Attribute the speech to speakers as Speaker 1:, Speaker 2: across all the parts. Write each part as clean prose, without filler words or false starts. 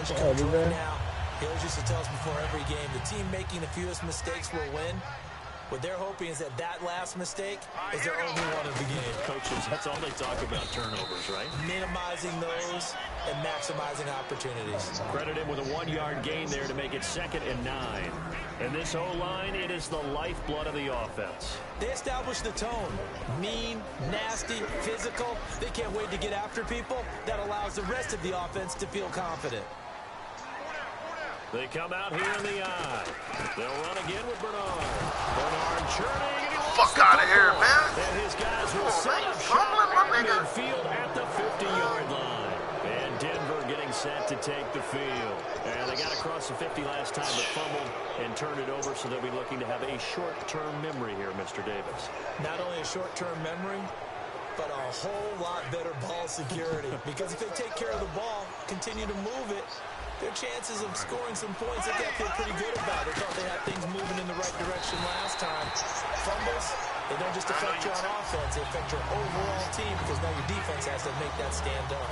Speaker 1: coach comes right now. He always used to tell us before every game, the team making the fewest mistakes will win. What they're hoping is that last mistake is their only one of the game.
Speaker 2: Coaches, that's all they talk about, turnovers, right?
Speaker 1: Minimizing those and maximizing opportunities.
Speaker 2: Credit him with a 1-yard gain there to make it 2nd and 9. And this O-line, it is the lifeblood of the offense.
Speaker 1: They establish the tone. Mean, nasty, physical. They can't wait to get after people. That allows the rest of the offense to feel confident.
Speaker 2: They come out here in the eye. They'll run again with Bernard. Bernard churning. And he
Speaker 3: fuck out of here, man.
Speaker 2: And his guys will set up shop at midfield at the 50-yard line. And Denver getting set to take the field. And they got across the 50 last time, but fumbled and turned it over, so they'll be looking to have a short-term memory here, Mr. Davis.
Speaker 1: Not only a short-term memory, but a whole lot better ball security. Because if they take care of the ball, continue to move it, their chances of scoring some points, they got to feel pretty good about it. They thought they had things moving in the right direction last time. Fumbles, they don't just affect you on offense, they affect your overall team because now your defense has to make that stand up.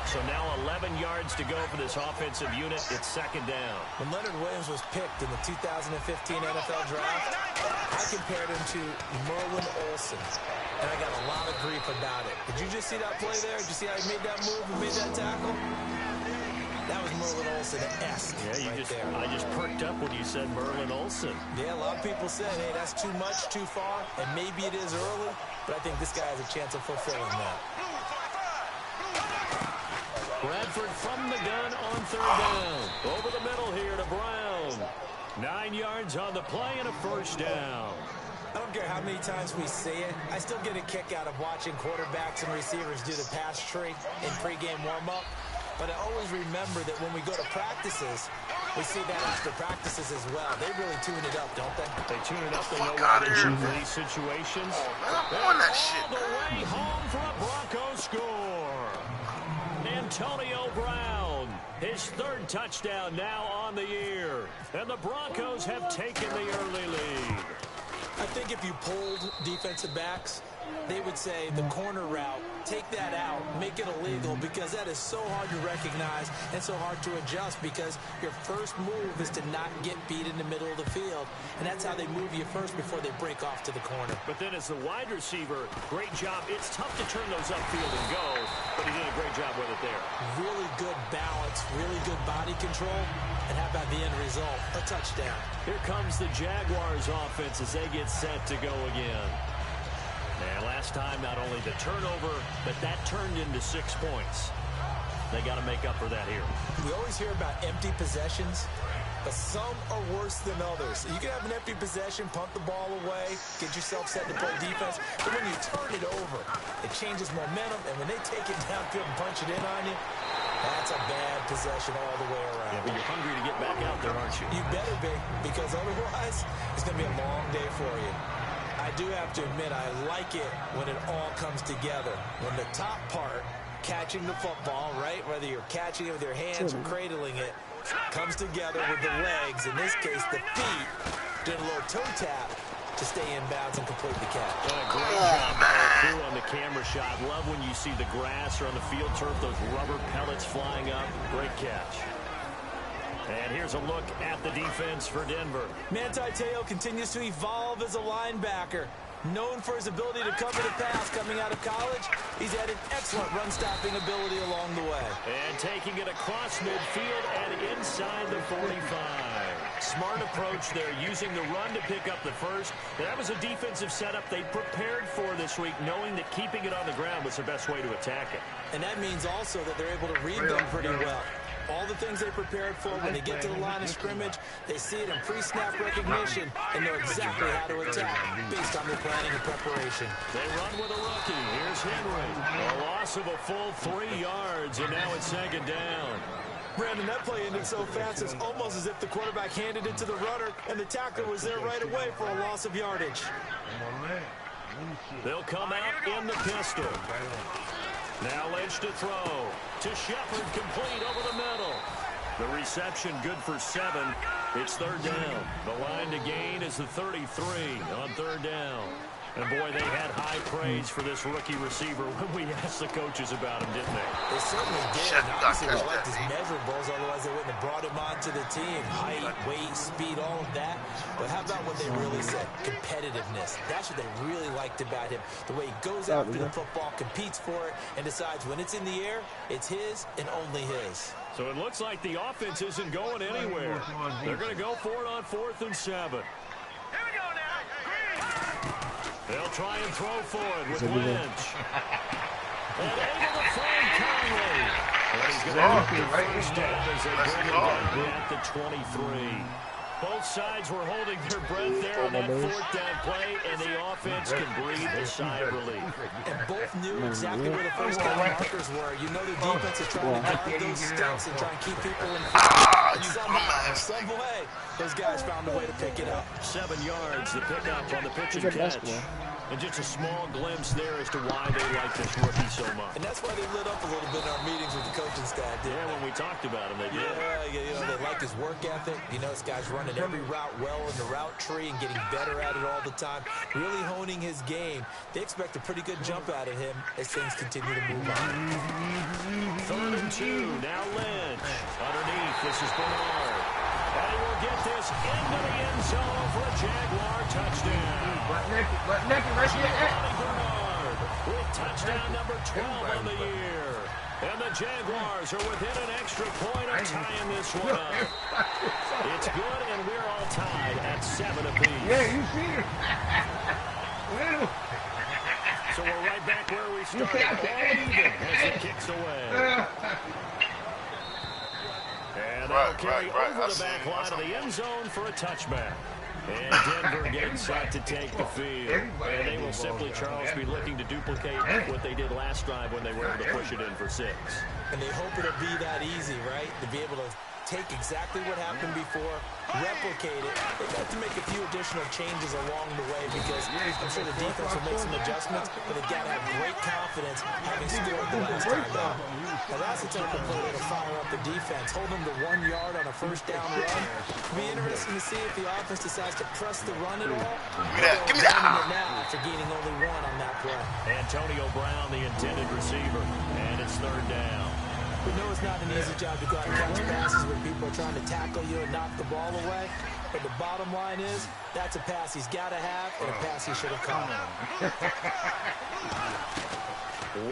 Speaker 2: So now 11 yards to go for this offensive unit. It's 2nd down.
Speaker 1: When Leonard Williams was picked in the 2015 NFL Draft, I compared him to Merlin Olsen, and I got a lot of grief about it. Did you just see that play there? Did you see how he made that move and made that tackle? That was Merlin Olsen-esque.
Speaker 2: Yeah, I just perked up when you said Merlin Olsen.
Speaker 1: Yeah, a lot of people said, hey, that's too much, too far, and maybe it is early, but I think this guy has a chance of fulfilling that.
Speaker 2: Bradford from the gun on 3rd down. Over the middle here to Brown. 9 yards on the play and a 1st down.
Speaker 1: I don't care how many times we see it. I still get a kick out of watching quarterbacks and receivers do the pass tree in pregame warm-up. But I always remember that when we go to practices, we see that after practices as well. They really tune it up, don't they?
Speaker 2: They tune it up. They know what to do for these situations.
Speaker 3: I'm on that shit.
Speaker 2: All the way home for a Broncos score. Antonio Brown, his 3rd touchdown now on the year. And the Broncos have taken the early lead.
Speaker 1: I think if you polled defensive backs, they would say the corner route, take that out, make it illegal, because that is so hard to recognize and so hard to adjust, because your first move is to not get beat in the middle of the field, and that's how they move you first before they break off to the corner.
Speaker 2: But then as the wide receiver, great job. It's tough to turn those upfield and go, but he did a great job with it there.
Speaker 1: Really good balance, really good body control, and how about the end result? A touchdown.
Speaker 2: Here comes the Jaguars offense as they get set to go again. And last time, not only the turnover, but that turned into 6 points. They got to make up for that here.
Speaker 1: We always hear about empty possessions, but some are worse than others. You can have an empty possession, punt the ball away, get yourself set to play defense, but when you turn it over, it changes momentum, and when they take it downfield and punch it in on you, that's a bad possession all the way around.
Speaker 2: Yeah, but you're hungry to get back out there, aren't you?
Speaker 1: You better be, because otherwise, it's going to be a long day for you. I do have to admit, I like it when it all comes together. When the top part, catching the football, right, whether you're catching it with your hands or cradling it, comes together with the legs, in this case the feet, doing a little toe tap to stay in bounds and complete the catch.
Speaker 2: Great job by the crew on the camera shot. Love when you see the grass or on the field turf, those rubber pellets flying up. Great catch. And here's a look at the defense for Denver.
Speaker 1: Manti Te'o continues to evolve as a linebacker. Known for his ability to cover the pass coming out of college, he's had an excellent run-stopping ability along the way.
Speaker 2: And taking it across midfield and inside the 45. Smart approach there, using the run to pick up the first. That was a defensive setup they prepared for this week, knowing that keeping it on the ground was the best way to attack it.
Speaker 1: And that means also that they're able to read them pretty well. All the things they prepared for when they get to the line of scrimmage, they see it in pre-snap recognition and know exactly how to attack based on their planning and preparation.
Speaker 2: They run with a rookie. Here's Henry. A loss of a full 3 yards, and now it's 2nd down.
Speaker 1: Brandon, that play ended so fast, it's almost as if the quarterback handed it to the runner, and the tackler was there right away for a loss of yardage.
Speaker 2: They'll come out in the pistol. Now Lynch to throw. To Shepard, complete over the middle. The reception good for 7. It's 3rd down. The line to gain is the 33 on 3rd down. And, boy, they had high praise for this rookie receiver when we asked the coaches about him, didn't they?
Speaker 1: They certainly did. And obviously, they liked his measurables. Otherwise, they wouldn't have brought him onto the team. Height, weight, speed, all of that. But how about what they really said? Competitiveness. That's what they really liked about him. The way he goes after the football, competes for it, and decides when it's in the air, it's his and only his.
Speaker 2: So it looks like the offense isn't going anywhere. They're going to go for it on 4th and 7. They'll try and throw for it with Lynch. And able to find Conley. And he's going to get the first down as they bring it down at the 23. Both sides were holding their breath there on that 4th down play, and the offense can breathe a sigh of relief.
Speaker 1: And both knew exactly where the first down markers were. You know the defense is trying to guard those sticks and try and keep people in field. Some way, those guys found a way to pick it up.
Speaker 2: 7 yards, the pickup on the pitch and catch. And just a small glimpse there as to why they like this rookie so much.
Speaker 1: And that's why they lit up a little bit in our meetings with the coaching staff.
Speaker 2: Yeah, when we talked about him, they did.
Speaker 1: Yeah, you know, they like his work ethic. You know, this guy's running every route well in the route tree and getting better at it all the time. Really honing his game. They expect a pretty good jump out of him as things continue to move on.
Speaker 2: 3rd and 2, now Lynch. Underneath, this is Bernard. And he will get this into the end zone for a Jaguar touchdown.
Speaker 4: Butt naked right here.
Speaker 2: Bernard with touchdown number 12 on the year. And the Jaguars are within an extra point of tying this one up. It's good, and we're all tied at 7 apiece.
Speaker 4: Yeah, you see it. Well.
Speaker 2: So we're right back where we started, all even as it kicks away. And that'll carry over the back line of the end zone for a touchback. And Denver getting set to take the field. And they will simply, Charles, be looking to duplicate what they did last drive when they were able to push it in for 6.
Speaker 1: And they hope it'll be that easy, right? To be able to take exactly what happened before, replicate it. They've got to make a few additional changes along the way because I'm sure the defense will make some adjustments, but they've got to have great confidence having scored the last time out. Now that's the type of play that'll fire up the defense. Hold them to 1 yard on a first down run. It'll be interesting to see if the offense decides to press the run at all.
Speaker 3: Give me that.
Speaker 1: Now after gaining only 1 on that play.
Speaker 2: Antonio Brown, the intended receiver, and it's 3rd down.
Speaker 1: We know it's not an easy job to go out and catch passes when people are trying to tackle you and knock the ball away. But the bottom line is, that's a pass he's got to have and a pass he should have caught.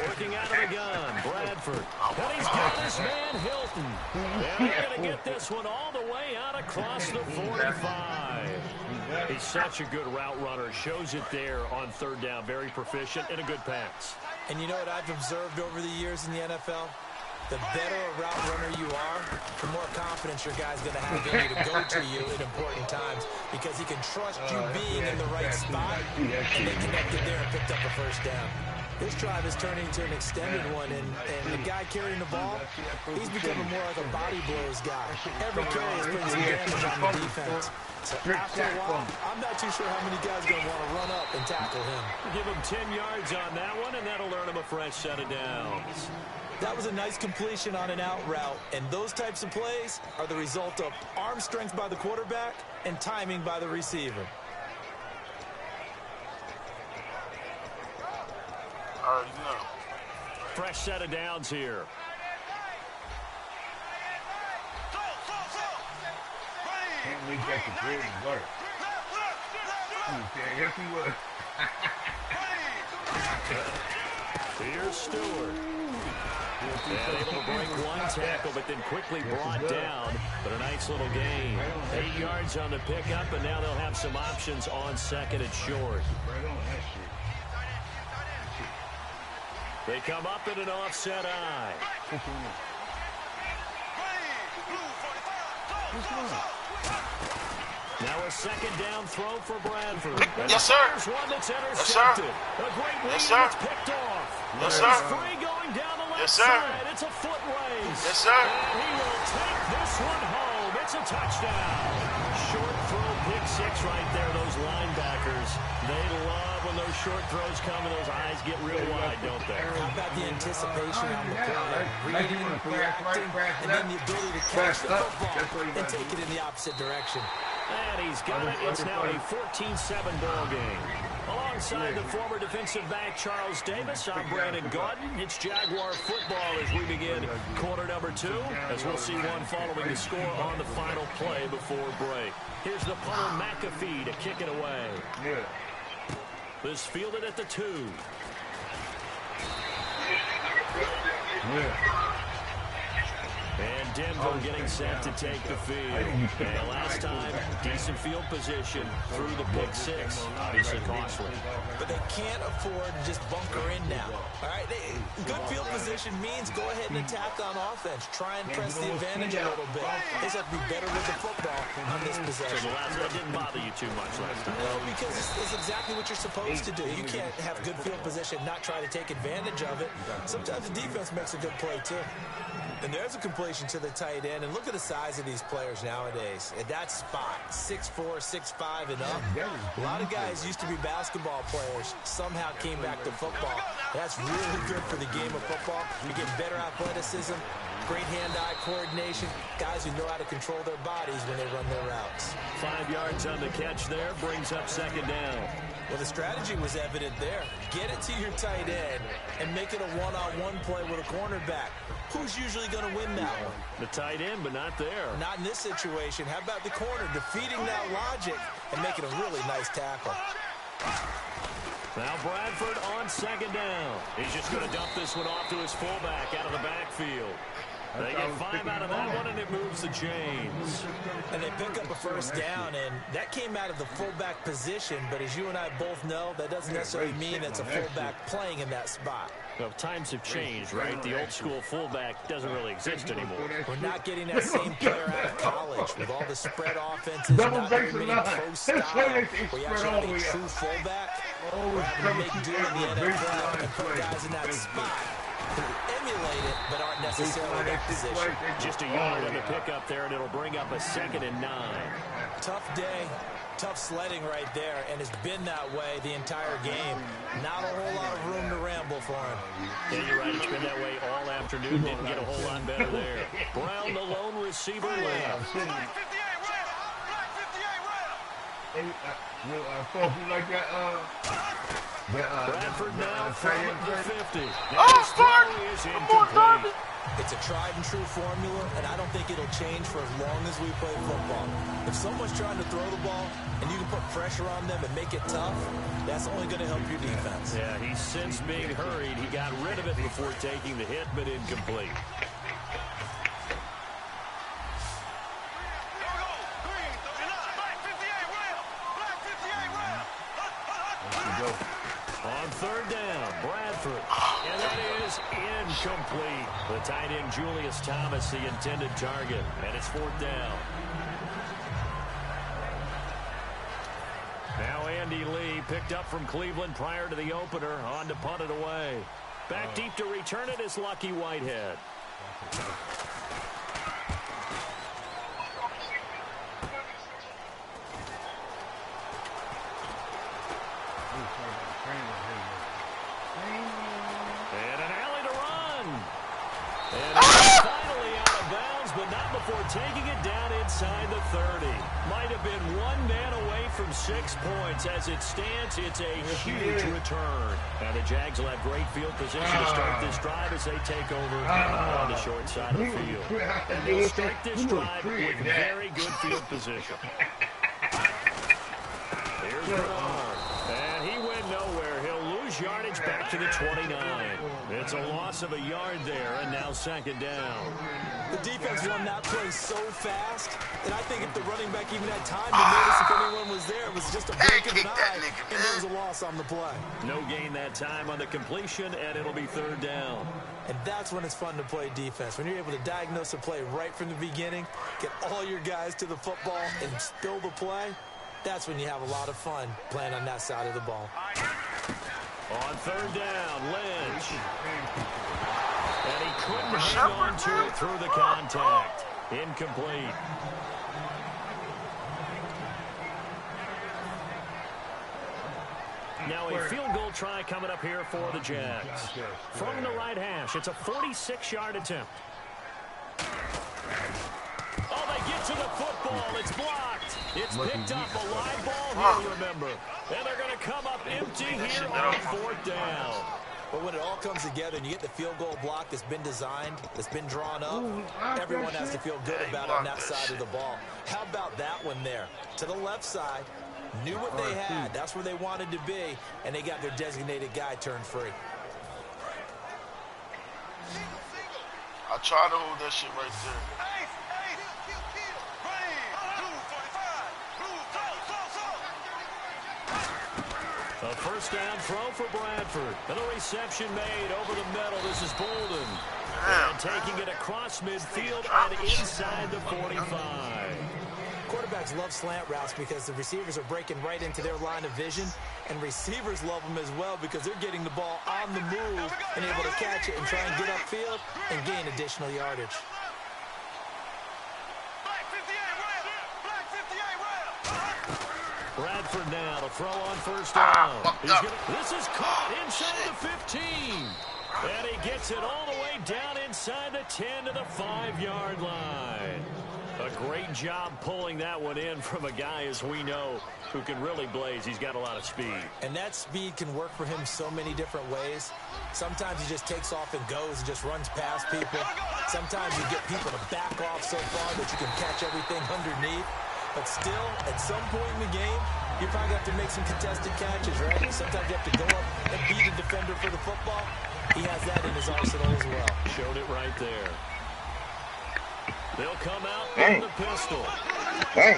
Speaker 2: Working out of the gun, Bradford. And he's got this man, Hilton. And they're going to get this one all the way out across the 45. He's such a good route runner. Shows it there on 3rd down. Very proficient and a good pass.
Speaker 1: And you know what I've observed over the years in the NFL? The better a route runner you are, the more confidence your guy's going to have in you to go to you at important times because he can trust you being in the right spot, and they connected there and picked up a first down. This drive is turning into an extended one, and the guy carrying the ball, he's becoming more like a body blows guy. Every carry is putting some damage on the defense. So after a while, I'm not too sure how many guys are going to want to run up and tackle him.
Speaker 2: Give him 10 yards on that one, and that'll earn him a fresh set of downs.
Speaker 1: That was a nice completion on an out route, and those types of plays are the result of arm strength by the quarterback and timing by the receiver.
Speaker 3: Already know.
Speaker 2: Fresh set of downs here.
Speaker 4: Can't wait that the bread and work. Yes, he was.
Speaker 2: Here's Stewart. And able to break one tackle, but then quickly brought down. But a nice little gain. 8 yards on the pickup, and now they'll have some options on 2nd and short. They come up in an offset eye. Now a 2nd down throw for Bradford.
Speaker 3: Yes, sir.
Speaker 2: There's one that's intercepted.
Speaker 3: Yes, sir.
Speaker 2: A great lead.
Speaker 3: Yes, sir.
Speaker 2: It's picked off.
Speaker 3: Yes, sir.
Speaker 2: He's free going down the left
Speaker 3: Yes, sir.
Speaker 2: side. It's a foot race.
Speaker 3: Yes, sir.
Speaker 2: And he will take this one home. It's a touchdown. Short throw, pick 6 right there. Those linebackers, they love when those short throws come and those eyes get real wide, don't they?
Speaker 1: How about the anticipation on the play? Reading, reacting, and then the ability to catch the football and take it in the opposite direction.
Speaker 2: And he's got it. It's now a 14-7 ball game. Alongside the former defensive back Charles Davis, I'm Brandon Gaudin. It's Jaguar football as we begin quarter number 2, as we'll see one following the score on the final play before break. Here's the punter McAfee to kick it away. This fielded at the 2. And Denver getting set to take the field. And last time, decent field position through the pick 6. Obviously costly.
Speaker 1: But they can't afford to just bunker in now. All right, good field position means go ahead and attack on offense. Try and press the advantage a little bit. They just have to be better with the football on this possession.
Speaker 2: So the last one didn't bother you too much last time.
Speaker 1: No, because it's exactly what you're supposed to do. You can't have good field position, not try to take advantage of it. Sometimes the defense makes a good play, too. And there's a completion to the tight end. And look at the size of these players nowadays. At that spot, 6'4", 6'5", and up. A lot of guys used to be basketball players. Somehow came back to football. That's really good for the game of football. You get better athleticism, great hand-eye coordination. Guys who know how to control their bodies when they run their routes.
Speaker 2: 5 yards on the catch there. Brings up second down.
Speaker 1: Well, the strategy was evident there. Get it to your tight end and make it a one-on-one play with a cornerback. Who's usually going to win that one?
Speaker 2: The tight end, but not there.
Speaker 1: Not in this situation. How about the corner defeating that logic and making a really nice tackle?
Speaker 2: Now Bradford on second down. He's just going to dump this one off to his fullback out of the backfield. They get 5 out of that one, and it moves the chains.
Speaker 1: And they pick up a first down, and that came out of the fullback position. But as you and I both know, that doesn't necessarily mean it's a fullback playing in that spot.
Speaker 2: Well, times have changed, right? The old school fullback doesn't really exist anymore.
Speaker 1: We're not getting that same player out of college with all the spread offenses, not very many pro style. We actually have a true fullback. We're having to make do in the NFL and put guys in that spot who emulate it but aren't necessarily in that position.
Speaker 2: Just a yard on the pickup there, and it'll bring up a 2nd and 9.
Speaker 1: Tough day. Tough sledding right there, and it's been that way the entire game. Not a whole lot of room to ramble for him.
Speaker 2: Yeah, you're right. It's been that way all afternoon. Didn't get a whole lot better there. Brown, the lone receiver, left.
Speaker 3: Black 58
Speaker 2: Bradford now from the 50.
Speaker 3: Oh, start!
Speaker 2: Is
Speaker 3: Come on, Darby!
Speaker 1: It's a tried-and-true formula, and I don't think it'll change for as long as we play football. If someone's trying to throw the ball and you can put pressure on them and make it tough, that's only going to help your defense.
Speaker 2: Yeah, he's since being hurried. He got rid of it before taking the hit, but incomplete. On third down, Bradford. And that is incomplete. The tight end, Julius Thomas, the intended target. And it's 4th down. Now Andy Lee, picked up from Cleveland prior to the opener, on to punt it away. Back deep to return it is Lucky Whitehead. And an alley to run. And finally out of bounds, but not before taking it down inside the 30. Might have been one man away from 6 points. As it stands, it's a huge return. And the Jags will have great field position to start this drive as they take over on the short side of the field. And they'll start this drive with very good field position. Here's Bernard. And he went nowhere. He'll lose yardage back to the 29. It's a loss of a yard there, and now 2nd down.
Speaker 1: The defense won that play so fast that I think if the running back even had time to notice if anyone was there, it was just a blink of an eye, and there was a loss on the play.
Speaker 2: No gain that time on the completion, and it'll be 3rd down.
Speaker 1: And that's when it's fun to play defense. When you're able to diagnose a play right from the beginning, get all your guys to the football, and spill the play, that's when you have a lot of fun playing on that side of the ball.
Speaker 2: On 3rd down, Lynch. And he couldn't hang on to it through the contact. Incomplete. Now a field goal try coming up here for the Jags. From the right hash, it's a 46-yard attempt. Oh, they get to the football. It's blocked. It's picked up. A live ball here, remember. And they're going to come up empty here on 4th down.
Speaker 1: But when it all comes together and you get the field goal block that's been designed, that's been drawn up, everyone has to feel good about it on that side of the ball. How about that one there? To the left side, knew what they had. That's where they wanted to be, and they got their designated guy turned free.
Speaker 5: I tried to hold that shit right there.
Speaker 2: A first down throw for Bradford. And a reception made over the middle. This is Bolden. And taking it across midfield and inside the 45.
Speaker 1: Quarterbacks love slant routes because the receivers are breaking right into their line of vision, and receivers love them as well because they're getting the ball on the move and able to catch it and try and get upfield and gain additional yardage.
Speaker 2: Bradford now to throw on first down. This is caught inside the 15. And he gets it all the way down inside the 10 to the 5-yard line. A great job pulling that one in from a guy, as we know, who can really blaze. He's got a lot of speed.
Speaker 1: And that speed can work for him so many different ways. Sometimes he just takes off and goes and just runs past people. Sometimes you get people to back off so far that you can catch everything underneath. But still, at some point in the game, you probably have to make some contested catches, right? Sometimes you have to go up and beat a defender for the football. He has that in his arsenal as well.
Speaker 2: Showed it right there. They'll come out with the pistol.
Speaker 4: Dang.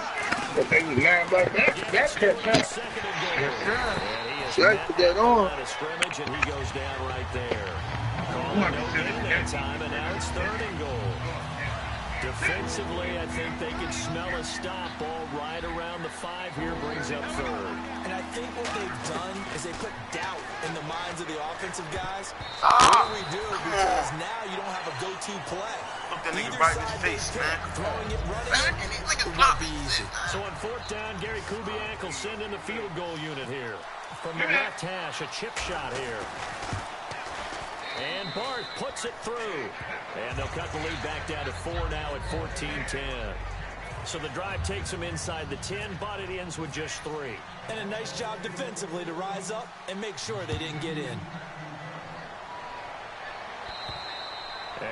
Speaker 4: But they was lying about that. That's it.
Speaker 2: Second and goal. And he is
Speaker 4: Put that on.
Speaker 2: out of scrimmage, and he goes down right there. Calling no gain that time, and now it's 3rd and goal. Defensively, I think they can smell a stop. Ball right around the 5 here, brings up 3rd.
Speaker 1: And I think what they've done is they put doubt in the minds of the offensive guys. What do we do? Because now you don't have a go-to play.
Speaker 5: Look that nigga right in his face, man.
Speaker 1: Throwing it, running it, it won't be easy.
Speaker 2: So on 4th down, Gary Kubiak will send in the field goal unit here. From the left hash, a chip shot here. And Bart puts it through. And they'll cut the lead back down to 4 now at 14-10. So the drive takes them inside the 10, but it ends with just 3.
Speaker 1: And a nice job defensively to rise up and make sure they didn't get in.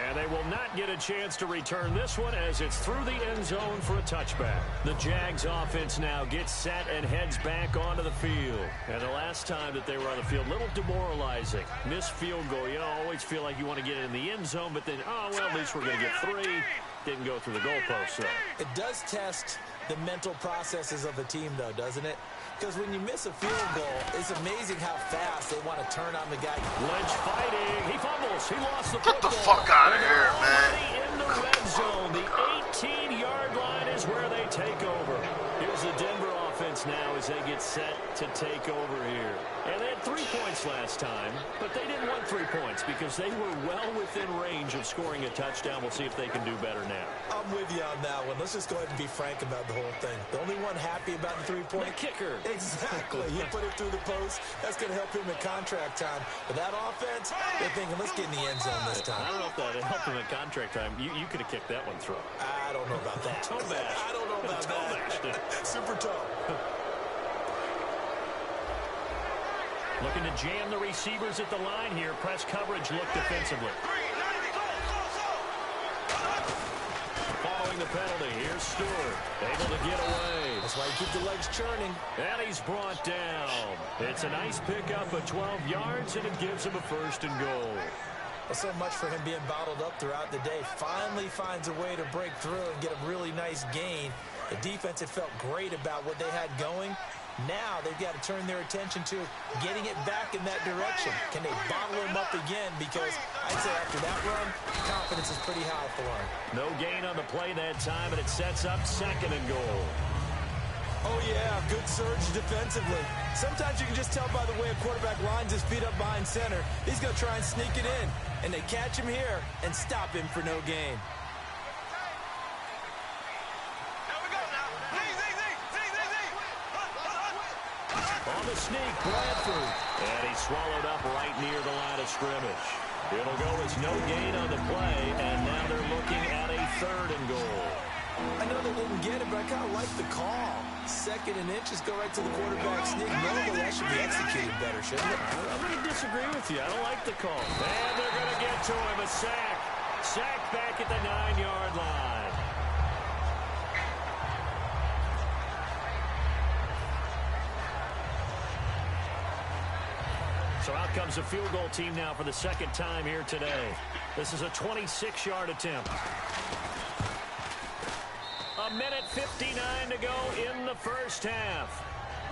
Speaker 2: And they will not get a chance to return this one as it's through the end zone for a touchback. The Jags offense now gets set and heads back onto the field. And the last time that they were on the field, a little demoralizing. Missed field goal. You always feel like you want to get it in the end zone, but then, oh, well, at least we're going to get 3. Didn't go through the goalpost, though.
Speaker 1: It does test the mental processes of a team, though, doesn't it? Because when you miss a field goal, it's amazing how fast they want to turn on the guy.
Speaker 2: Lynch fighting. He fumbles. He lost the
Speaker 5: Get
Speaker 2: football.
Speaker 5: the fuck out of here, man.
Speaker 2: In the red zone. The 18-yard line is where they take over. Here's the Denver offense now as they get set to take over here. And they had 3 points last time, but they didn't want 3 points because they were well within range of scoring a touchdown. We'll see if they can do better now.
Speaker 1: I'm with you on that one. Let's just go ahead and be frank about the whole thing. The only one happy about the 3-point
Speaker 2: kicker.
Speaker 1: Exactly. He put it through the post. That's going to help him in contract time. But that offense, they're thinking, let's get in the end zone this time.
Speaker 2: I don't know if that helped him in contract time. You could have kicked that one through.
Speaker 1: I don't know about that.
Speaker 2: Toe bash.
Speaker 1: I don't know about that. Super toe.
Speaker 2: Looking to jam the receivers at the line here. Press coverage, look defensively. Following the penalty, here's Stewart. Able to get away.
Speaker 1: That's why you keep the legs churning.
Speaker 2: And he's brought down. It's a nice pickup of 12 yards, and it gives him a 1st and goal.
Speaker 1: Well, so much for him being bottled up throughout the day. Finally finds a way to break through and get a really nice gain. The defense had felt great about what they had going. Now they've got to turn their attention to getting it back in that direction. Can they bottle him up again? Because I'd say after that run, confidence is pretty high for him.
Speaker 2: No gain on the play that time, and it sets up 2nd and goal.
Speaker 1: Oh, yeah, good surge defensively. Sometimes you can just tell by the way a quarterback lines his feet up behind center. He's going to try and sneak it in, and they catch him here and stop him for no gain.
Speaker 2: On the sneak, Bradford. And he's swallowed up right near the line of scrimmage. It'll go as no gain on the play, and now they're looking at a 3rd and goal.
Speaker 1: I know they didn't like the call. 2nd and inches, go right to the quarterback sneak. Normally, that should be executed better, shouldn't it?
Speaker 2: I'm going to disagree with you. I don't like the call. And they're going to get to him. A sack. Sack back at the 9-yard line. So out comes the field goal team now for the 2nd time here today. This is a 26-yard attempt. 1:59 to go in the first half.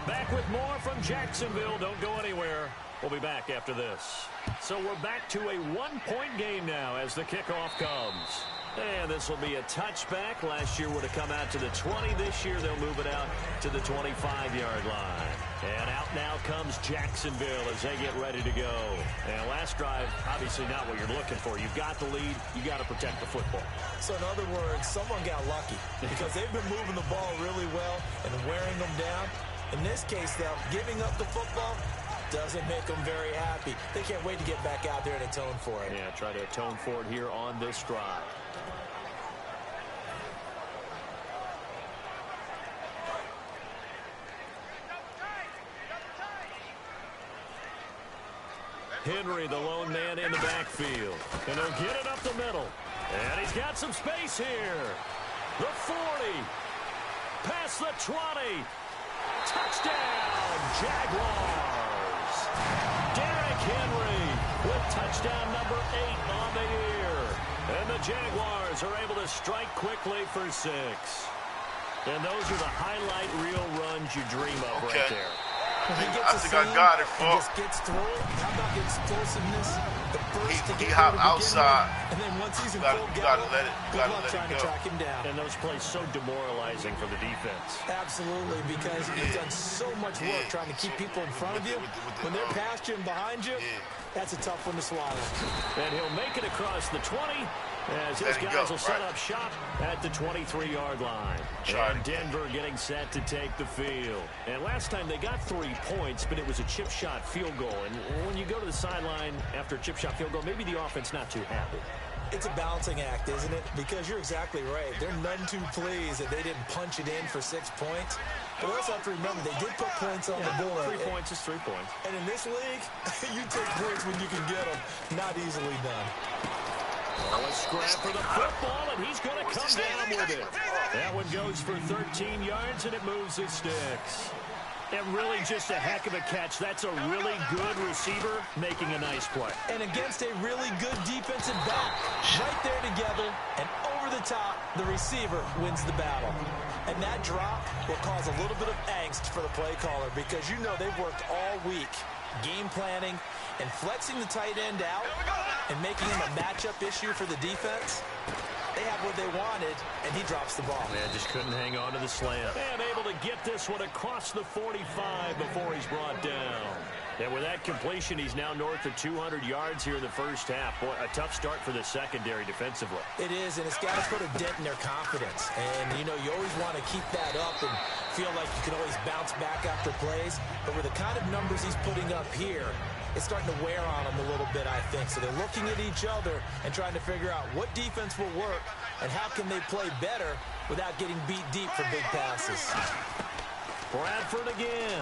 Speaker 2: Back with more from Jacksonville. Don't go anywhere. We'll be back after this. So we're back to a 1-point game now as the kickoff comes. And this will be a touchback. Last year would have come out to the 20. This year they'll move it out to the 25-yard line. And out now comes Jacksonville as they get ready to go. And last drive, obviously not what you're looking for. You've got the lead. You got to protect the football.
Speaker 1: So in other words, someone got lucky because they've been moving the ball really well and wearing them down. In this case, though, giving up the football doesn't make them very happy. They can't wait to get back out there and atone for it.
Speaker 2: Yeah, try to atone for it here on this drive. Henry, the lone man in the backfield. And he'll get it up the middle. And he's got some space here. The 40. Past the 20. Touchdown, Jaguars. Derrick Henry with touchdown number 8 on the year. And the Jaguars are able to strike quickly for 6. And those are the highlight reel runs you dream of right there.
Speaker 5: I think I got it, folks.
Speaker 1: Just gets through it. How about the explosiveness? The burst
Speaker 5: He hopped outside.
Speaker 1: And then once he's in
Speaker 5: You
Speaker 1: full
Speaker 5: gotta
Speaker 1: gallop,
Speaker 5: let it.
Speaker 1: good
Speaker 5: Gotta
Speaker 1: luck
Speaker 5: let
Speaker 1: trying
Speaker 5: it
Speaker 1: to
Speaker 5: go.
Speaker 1: track him down.
Speaker 2: And those plays so demoralizing for the defense.
Speaker 1: Absolutely, because you've done so much work trying to keep people in front of you. When they're past you and behind you, that's a tough one to swallow.
Speaker 2: And he'll make it across the 20 as his guys will set up shop at the 23-yard line. And Denver getting set to take the field. And last time they got 3 points, but it was a chip shot field goal. And when you go to the sideline after a chip shot field goal, maybe the offense not too happy.
Speaker 1: It's a balancing act, isn't it? Because you're exactly right. They're none too pleased that they didn't punch it in for 6 points. But also have to remember, they did put points on the board.
Speaker 2: 3 points is 3 points.
Speaker 1: And in this league, you take points when you can get them. Not easily done.
Speaker 2: Oh, a scrap for the football, and he's going to come down with it. That one goes for 13 yards, and it moves the sticks. And really just a heck of a catch. That's a really good receiver making a nice play.
Speaker 1: And against a really good defensive back. Right there together, and over the top, the receiver wins the battle. And that drop will cause a little bit of angst for the play caller because you know they've worked all week game planning and flexing the tight end out and making him a matchup issue for the defense. They have what they wanted, and he drops the ball.
Speaker 2: Man, just couldn't hang on to the slant. And able to get this one across the 45 before he's brought down. And with that completion, he's now north of 200 yards here in the first half. Boy, a tough start for the secondary defensively.
Speaker 1: It is, and it's got to put a dent in their confidence. And, you know, you always want to keep that up and feel like you can always bounce back after plays. But with the kind of numbers he's putting up here, it's starting to wear on them a little bit, I think. So they're looking at each other and trying to figure out what defense will work and how can they play better without getting beat deep for big passes.
Speaker 2: Bradford again.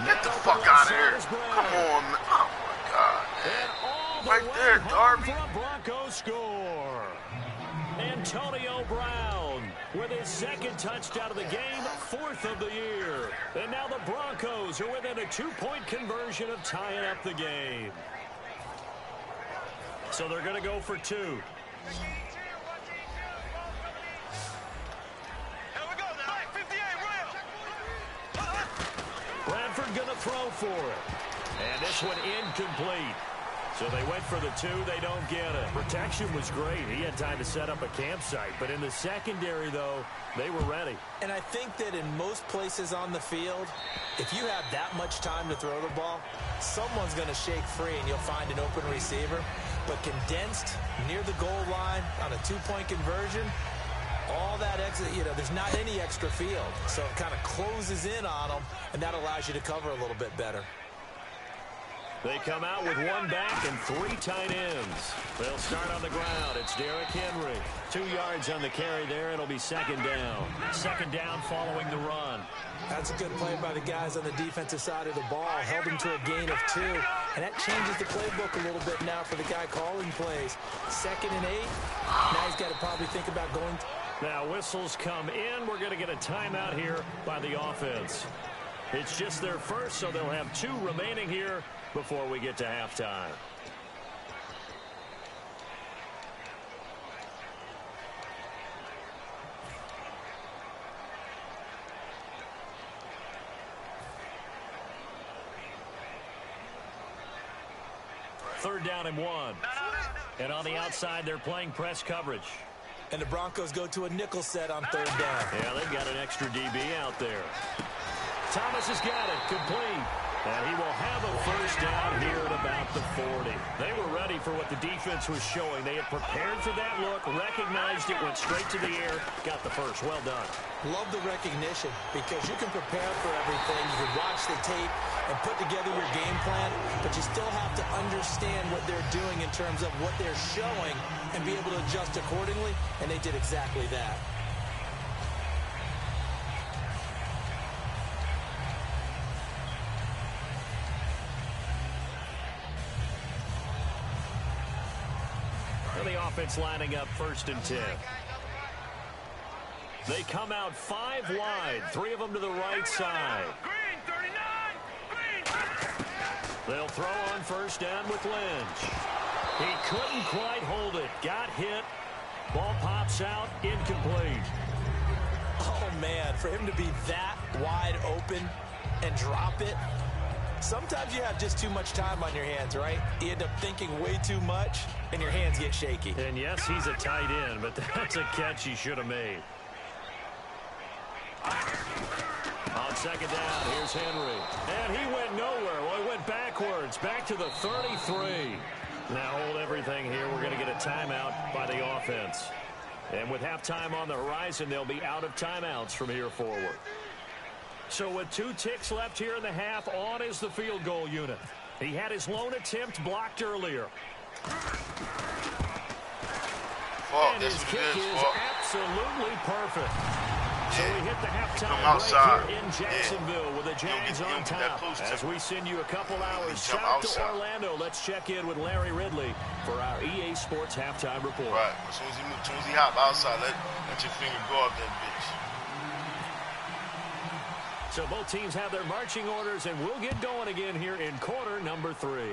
Speaker 5: Get the fuck out of here. Come on, man. Oh, my God.
Speaker 2: And all the
Speaker 5: Right
Speaker 2: way
Speaker 5: there,
Speaker 2: home
Speaker 5: Darby.
Speaker 2: for a Broncos score. Antonio Brown with his 2nd touchdown of the game, 4th of the year. And now the Broncos are within a 2-point conversion of tying up the game. So they're going to go for 2. Bradford going to throw for it. And this one incomplete. So they went for the 2. They don't get it. Protection was great. He had time to set up a campsite. But in the secondary, though, they were ready.
Speaker 1: And I think that in most places on the field, if you have that much time to throw the ball, someone's going to shake free and you'll find an open receiver. But condensed near the goal line on a 2-point conversion, all that extra, you know, there's not any extra field. So it kind of closes in on them, and that allows you to cover a little bit better.
Speaker 2: They come out with one back and 3 tight ends. They'll start on the ground. It's Derrick Henry. 2 yards on the carry there. It'll be second down. Second down following the run.
Speaker 1: That's a good play by the guys on the defensive side of the ball. Held him to a gain of 2. And that changes the playbook a little bit now for the guy calling plays. 2nd and 8. Now he's got to probably think about going.
Speaker 2: Now whistles come in. We're going to get a timeout here by the offense. It's just their first, so they'll have 2 remaining here before we get to halftime. Third down and 1. And on the outside, they're playing press coverage.
Speaker 1: And the Broncos go to a nickel set on 3rd down.
Speaker 2: Yeah, they've got an extra DB out there. Thomas has got it. Complete. And he will have a first down here at about the 40. They were ready for what the defense was showing. They had prepared for that look, recognized it, went straight to the air, got the first. Well done.
Speaker 1: Love the recognition because you can prepare for everything. You can watch the tape and put together your game plan, but you still have to understand what they're doing in terms of what they're showing and be able to adjust accordingly, and they did exactly that.
Speaker 2: The offense lining up 1st and 10. They come out 5 wide, 3 of them to the right side. They'll throw on 1st down with Lynch. He couldn't quite hold it. Got hit. Ball pops out, incomplete.
Speaker 1: Oh, man, for him to be that wide open and drop it. Sometimes you have just too much time on your hands, right? You end up thinking way too much, and your hands get shaky.
Speaker 2: And yes, he's a tight end, but that's a catch he should have made. On 2nd down, here's Henry. And he went nowhere. Well, he went backwards, back to the 33. Now hold everything here. We're going to get a timeout by the offense. And with halftime on the horizon, they'll be out of timeouts from here forward. So with 2 ticks left here in the half, on is the field goal unit. He had his lone attempt blocked earlier. And his kick is absolutely perfect. So we hit the halftime break here in Jacksonville with the Jags on top. As we send you a couple hours south to Orlando, let's check in with Larry Ridley for our EA Sports Halftime Report.
Speaker 5: Right. As soon as he hop outside, let your finger go off that bitch.
Speaker 2: So both teams have their marching orders, and we'll get going again here in quarter number 3.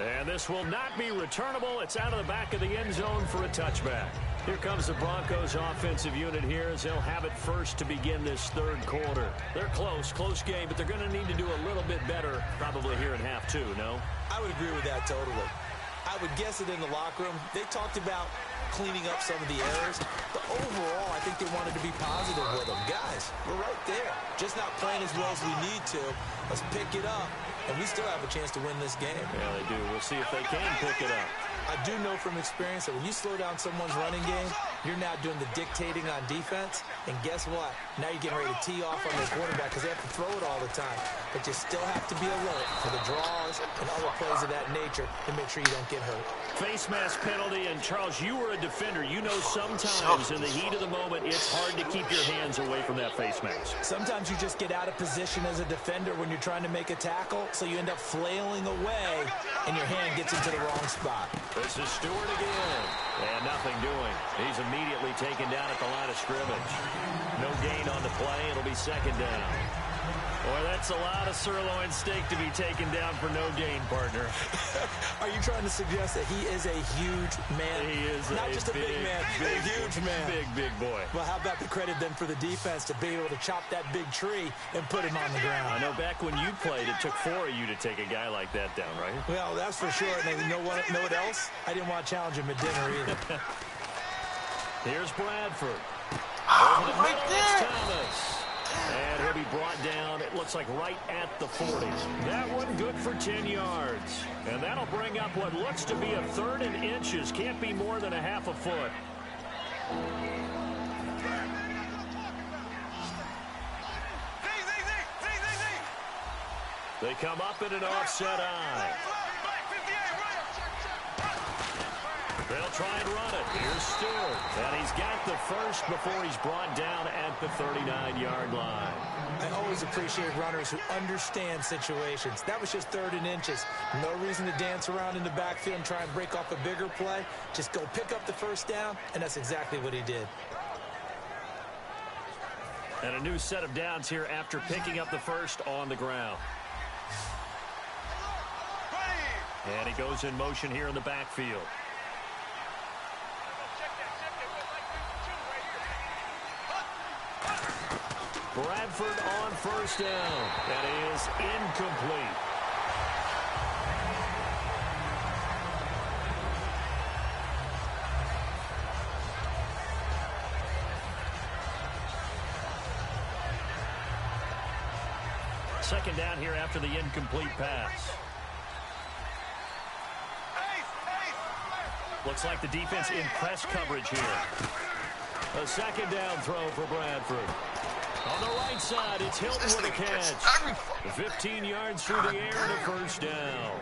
Speaker 2: And this will not be returnable. It's out of the back of the end zone for a touchback. Here comes the Broncos offensive unit here as they'll have it first to begin this 3rd quarter. They're close game, but they're going to need to do a little bit better probably here in half 2, no?
Speaker 1: I would agree with that totally. I would guess it in the locker room. They talked about cleaning up some of the errors, but overall, I think they wanted to be positive with them. Guys, we're right there. Just not playing as well as we need to. Let's pick it up, and we still have a chance to win this game.
Speaker 2: Yeah, they do. We'll see if they can pick it up.
Speaker 1: I do know from experience that when you slow down someone's running game, you're now doing the dictating on defense, and guess what? Now you're getting ready to tee off on their quarterback because they have to throw it all the time. But you still have to be alert for the draws and other plays of that nature to make sure you don't get hurt.
Speaker 2: Face mask penalty, and Charles, you were a defender. You know sometimes in the heat of the moment, it's hard to keep your hands away from that face mask.
Speaker 1: Sometimes you just get out of position as a defender when you're trying to make a tackle, so you end up flailing away, and your hand gets into the wrong spot.
Speaker 2: This is Stewart again. And nothing doing. He's immediately taken down at the line of scrimmage. No gain on the play. It'll be 2nd down. Boy, that's a lot of sirloin steak to be taken down for no gain, partner.
Speaker 1: Are you trying to suggest that he is a huge man?
Speaker 2: He is
Speaker 1: not just a big man, a huge man.
Speaker 2: Big boy.
Speaker 1: Well, how about the credit then for the defense to be able to chop that big tree and put him on the ground?
Speaker 2: I know back when you played, it took 4 of you to take a guy like that down, right?
Speaker 1: Well, that's for sure. And you know what else? I didn't want to challenge him at dinner either.
Speaker 2: Here's Bradford.
Speaker 5: Right there.
Speaker 2: Thomas. And he'll be brought down, it looks like right at the 40. That one good for 10 yards. And that'll bring up what looks to be a 3rd and inches. Can't be more than a half a foot. They come up in an offset eye. They'll try and run it. Here's Stewart. And he's got the first before he's brought down at the 39-yard line.
Speaker 1: I always appreciate runners who understand situations. That was just 3rd and inches. No reason to dance around in the backfield and try and break off a bigger play. Just go pick up the first down, and that's exactly what he did.
Speaker 2: And a new set of downs here after picking up the first on the ground. And he goes in motion here in the backfield. Bradford on first down. That is incomplete. Second down here after the incomplete pass. Looks like the defense in press coverage here. A second down throw for Bradford. On the right side, it's Hilton with a catch. 15 yards through the air and a first down.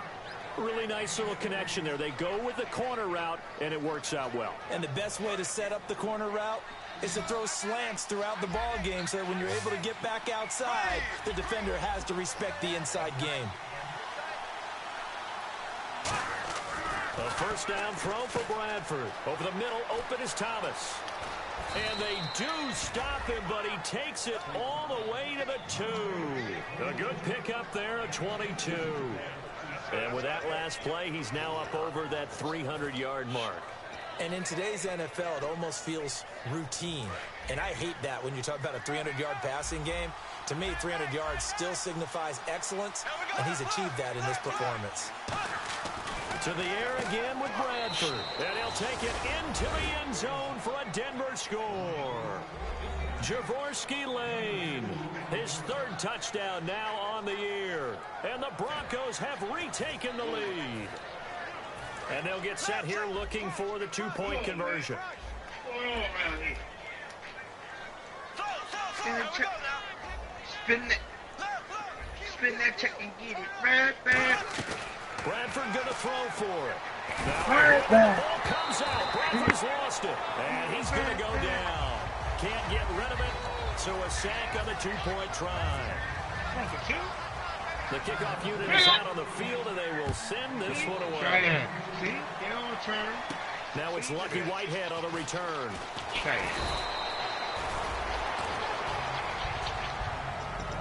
Speaker 2: Really nice little connection there. They go with the corner route, and it works out well.
Speaker 1: And the best way to set up the corner route is to throw slants throughout the ball game so that when you're able to get back outside, the defender has to respect the inside game.
Speaker 2: A first down throw for Bradford. Over the middle, open is Thomas. And they do stop him, but he takes it all the way to the 2. A good pickup there at 22. And with that last play, he's now up over that 300-yard mark.
Speaker 1: And in today's NFL, it almost feels routine. And I hate that when you talk about a 300-yard passing game. To me, 300 yards still signifies excellence, and he's achieved that in this performance.
Speaker 2: To the air again with Bradford. And he'll take it into the end zone for a Denver score. Javorsky Lane, his 3rd touchdown now on the year. And the Broncos have retaken the lead. And they'll get set here looking for the 2-point conversion.
Speaker 4: Spin that check and get it.
Speaker 2: Bradford going to throw for it. Now the ball comes out. Bradford's lost it. And he's going to go down. Can't get rid of it. So a sack on the 2-point try. The kickoff unit is out on the field, and they will send this one away. Now it's Lucky Whitehead on the return.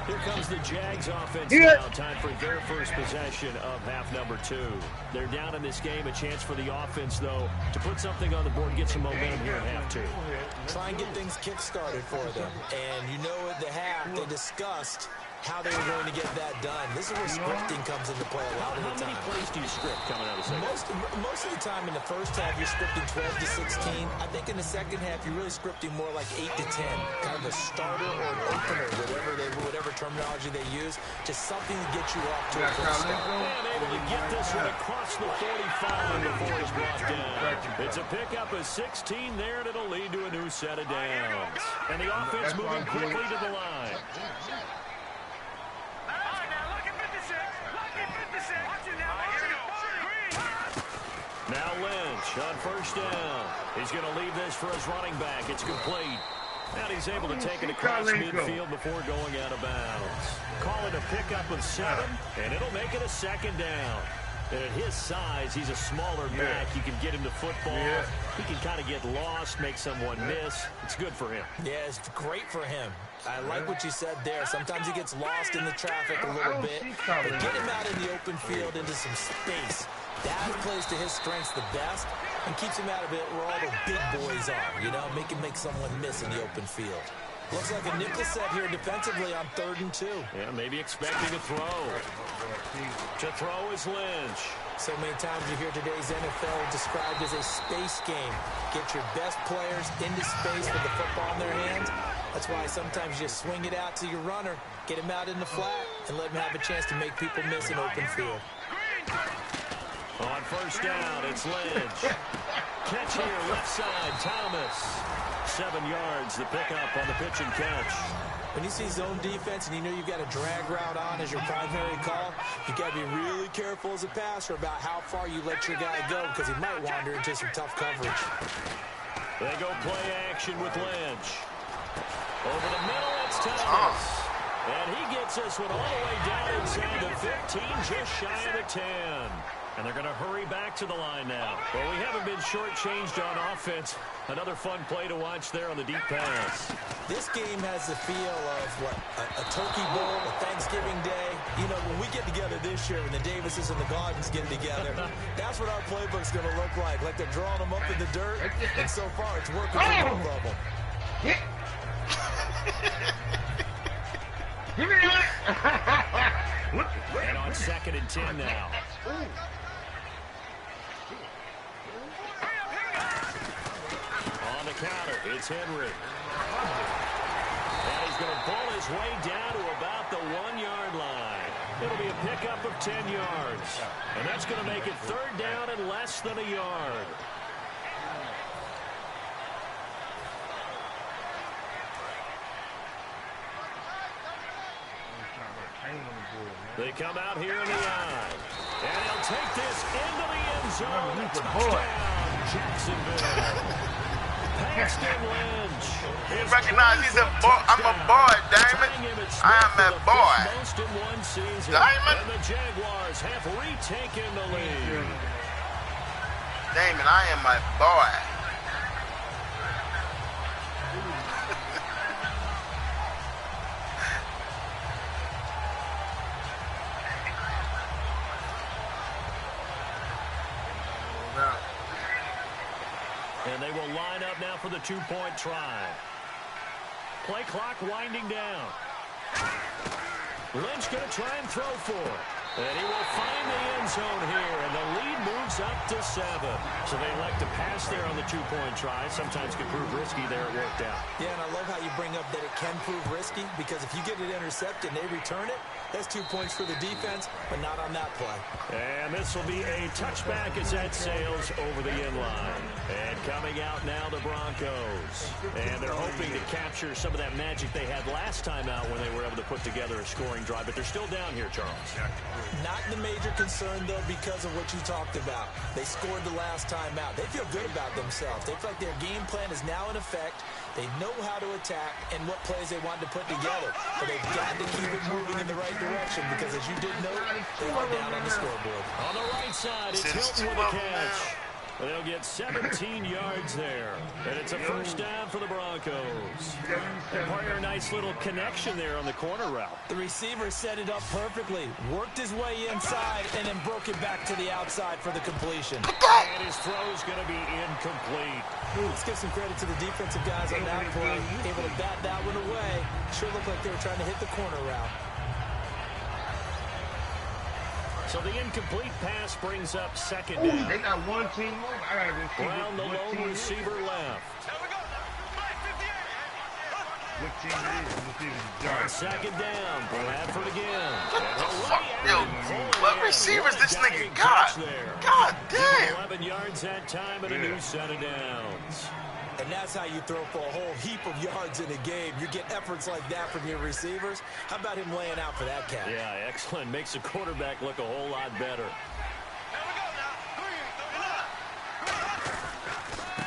Speaker 2: Here comes the Jags offense now. Time for their first possession of half number 2. They're down in this game. A chance for the offense, though, to put something on the board, get some momentum here in half 2.
Speaker 1: Try and get things kick-started for them. And you know at the half, they discussed how they were going to get that done. This is where scripting comes into play a lot of the time.
Speaker 2: How many plays do you script coming out of the second?
Speaker 1: Most of the time in the first half, you're scripting 12 to 16. I think in the second half, you're really scripting more like 8 to 10. Kind of a starter or an opener, whatever terminology they use. Just something to get you off to a good start.
Speaker 2: And able to get this one across the 45 before he's brought down. It's a pickup of 16 there, and it'll lead to a new set of downs. And the offense moving quickly to the line. Now Lynch on first down. He's going to leave this for his running back. It's complete. And he's able to take it across midfield before going out of bounds. Call it a pickup of 7, and it'll make it a second down. And at his size, he's a smaller back. You can get him to football. He can kind of get lost, make someone miss. It's good for him.
Speaker 1: Yeah, it's great for him. I like what you said there. Sometimes he gets lost in the traffic a little bit. But get him out in the open field into some space. That plays to his strengths the best and keeps him out of it where all the big boys are. You know, make someone miss in the open field. Looks like a nickel set here defensively on 3rd and 2.
Speaker 2: Yeah, maybe expecting a throw. To throw is Lynch.
Speaker 1: So many times you hear today's NFL described as a space game. Get your best players into space with the football in their hands. That's why sometimes you just swing it out to your runner, get him out in the flat, and let him have a chance to make people miss in open field.
Speaker 2: On first down, it's Lynch. Catch here, left side, Thomas. 7 yards, the pickup on the pitch and catch.
Speaker 1: When you see zone defense and you know you've got a drag route on as your primary call, you've got to be really careful as a passer about how far you let your guy go because he might wander into some tough coverage.
Speaker 2: They go play action with Lynch. Over the middle, it's Thomas. And he gets this one all the way down inside the 15, just shy of the 10. And they're going to hurry back to the line now. Well, we haven't been shortchanged on offense. Another fun play to watch there on the deep pass.
Speaker 1: This game has the feel of, what, a turkey bowl, a Thanksgiving day. You know, when we get together this year, when the Davises and the Gardens get together, that's what our playbook's going to look like. Like they're drawing them up in the dirt, and so far it's working for both of them.
Speaker 2: And on 2nd and 10 now. On the counter, it's Henry. And he's going to pull his way down to about the 1-yard line. It'll be a pickup of 10 yards. And that's going to make it 3rd down and less than a yard. They come out here in the eye. And he'll take this into the end zone. Touchdown, Jacksonville. Paxton Lynch.
Speaker 5: He recognized he's a boy. I'm a boy, Diamond. I am a boy.
Speaker 2: Most in one season.
Speaker 5: Diamond.
Speaker 2: And the Jaguars have retaken the lead.
Speaker 5: Damon, I am my boy.
Speaker 2: And they will line up now for the 2-point try. Play clock winding down. Lynch going to try and throw for it. And he will find the end zone here, and the lead moves up to 7. So they like to pass there on the 2-point try. Sometimes can prove risky there. It worked out.
Speaker 1: Yeah, and I love how you bring up that it can prove risky because if you get it intercepted and they return it, that's 2 points for the defense, but not on that play.
Speaker 2: And this will be a touchback as that sails over the end line. And coming out now, the Broncos. And they're hoping to capture some of that magic they had last time out when they were able to put together a scoring drive. But they're still down here, Charles.
Speaker 1: Not the major concern, though, because of what you talked about. They scored the last time out. They feel good about themselves. They feel like their game plan is now in effect. They know how to attack and what plays they want to put together. But they've got to keep it moving in the right direction because, as you did note, they are down on the scoreboard.
Speaker 2: On the right side, it's Hilton with a catch. They'll get 17 yards there. And it's a 1st down for the Broncos. And partner, a nice little connection there on the corner route.
Speaker 1: The receiver set it up perfectly, worked his way inside, and then broke it back to the outside for the completion.
Speaker 2: And his throw's going to be incomplete.
Speaker 1: Let's give some credit to the defensive guys on that play. Able to bat that one away. Sure looked like they were trying to hit the corner route.
Speaker 2: So the incomplete pass brings up 2nd down.
Speaker 4: They got one team more. I gotta go see
Speaker 2: Brown, the lone receiver, left.
Speaker 4: what team it is. What team is
Speaker 2: On 2nd down, Bradford again.
Speaker 5: What the fuck? Yo, what receivers this nigga got? God damn.
Speaker 2: 11 yards that time and a new set of downs.
Speaker 1: And that's how you throw for a whole heap of yards in a game. You get efforts like that from your receivers. How about him laying out for that catch?
Speaker 2: Yeah, excellent. Makes the quarterback look a whole lot better.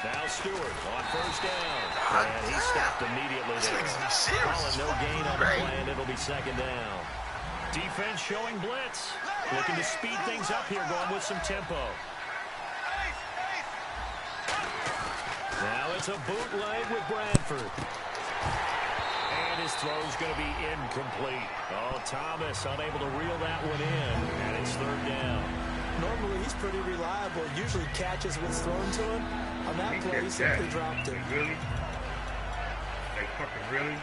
Speaker 2: Now Stewart on 1st down. And he stopped immediately there. Calling no gain on the play, and it'll be 2nd down. Defense showing blitz. Looking to speed things up here, going with some tempo. Now it's a bootleg with Bradford. And his throw's going to be incomplete. Oh, Thomas unable to reel that one in. And it's 3rd down.
Speaker 1: Normally, he's pretty reliable. Usually catches what's thrown to him. On that play, he simply dropped it.
Speaker 4: Really? Like, fucking really?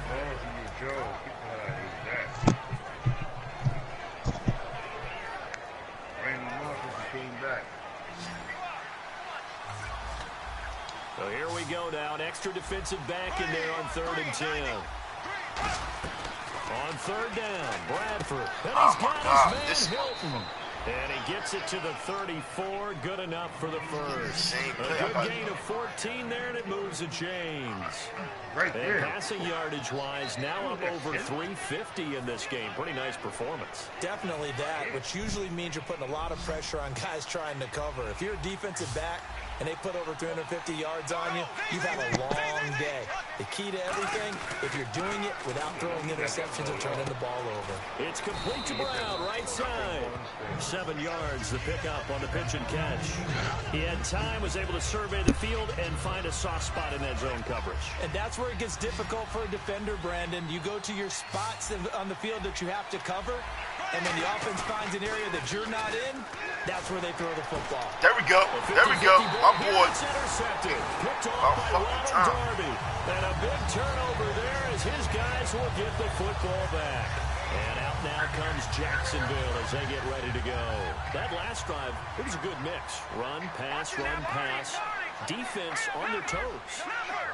Speaker 4: Oh, you Joe. That. Randy Moss came back.
Speaker 2: So here we go now. An extra defensive back in there on 3rd and 10. On 3rd down, Bradford. And he's got his man Hilton. And he gets it to the 34. Good enough for the first. A good gain of 14 there, and it moves the chains.
Speaker 4: Right there.
Speaker 2: And passing yardage-wise, now up over 350 in this game. Pretty nice performance.
Speaker 1: Definitely that, which usually means you're putting a lot of pressure on guys trying to cover. If you're a defensive back and they put over 350 yards on you, you've had a long day. The key to everything, if you're doing it without throwing interceptions or turning the ball over.
Speaker 2: It's complete to Brown, right side. 7 yards, the pickup on the pitch and catch. He had time, was able to survey the field and find a soft spot in that zone coverage.
Speaker 1: And that's where it gets difficult for a defender, Brandon. You go to your spots on the field that you have to cover, and when the offense finds an area that you're not in, that's where they throw the football.
Speaker 5: There we go. There we go. My boy.
Speaker 2: It's intercepted. Picked off by Ronald Darby. And a big turnover there as his guys will get the football back. And out now comes Jacksonville as they get ready to go. That last drive, it was a good mix. Run, pass, defense on their toes.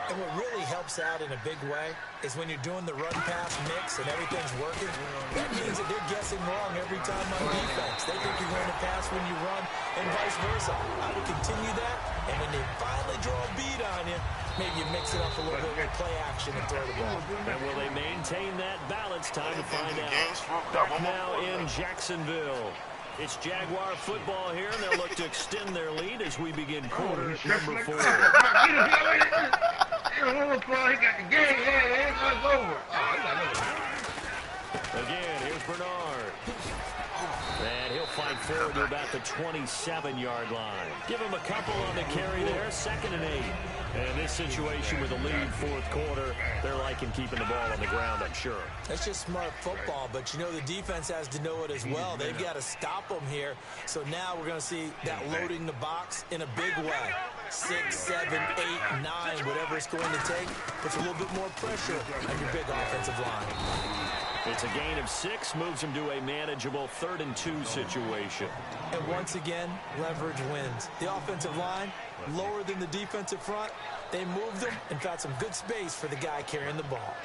Speaker 1: And what really helps out in a big way is when you're doing the run-pass mix and everything's working, that means that they're guessing wrong every time on defense. They think you're going to pass when you run and vice versa. I would continue that, and when they finally draw a beat on you, maybe you mix it up a little bit with play action and throw the ball.
Speaker 2: And will they maintain that balance? Time to find out. Back now in Jacksonville. It's Jaguar football here, and they'll look to extend their lead as we begin quarter number 4. Again, here's Bernard. And he'll fight forward to about the 27-yard line. Give him a couple on the carry there, 2nd and 8. And this situation with a lead 4th quarter, they're liking keeping the ball on the ground, I'm sure.
Speaker 1: That's just smart football, but you know the defense has to know it as well. They've got to stop them here. So now we're going to see that loading the box in a big way. 6, 7, 8, 9, whatever it's going to take, puts a little bit more pressure on your big offensive line.
Speaker 2: It's a gain of 6, moves him to a manageable 3rd and 2 situation.
Speaker 1: And once again, leverage wins. The offensive line, lower than the defensive front. They moved them and found some good space for the guy carrying the ball.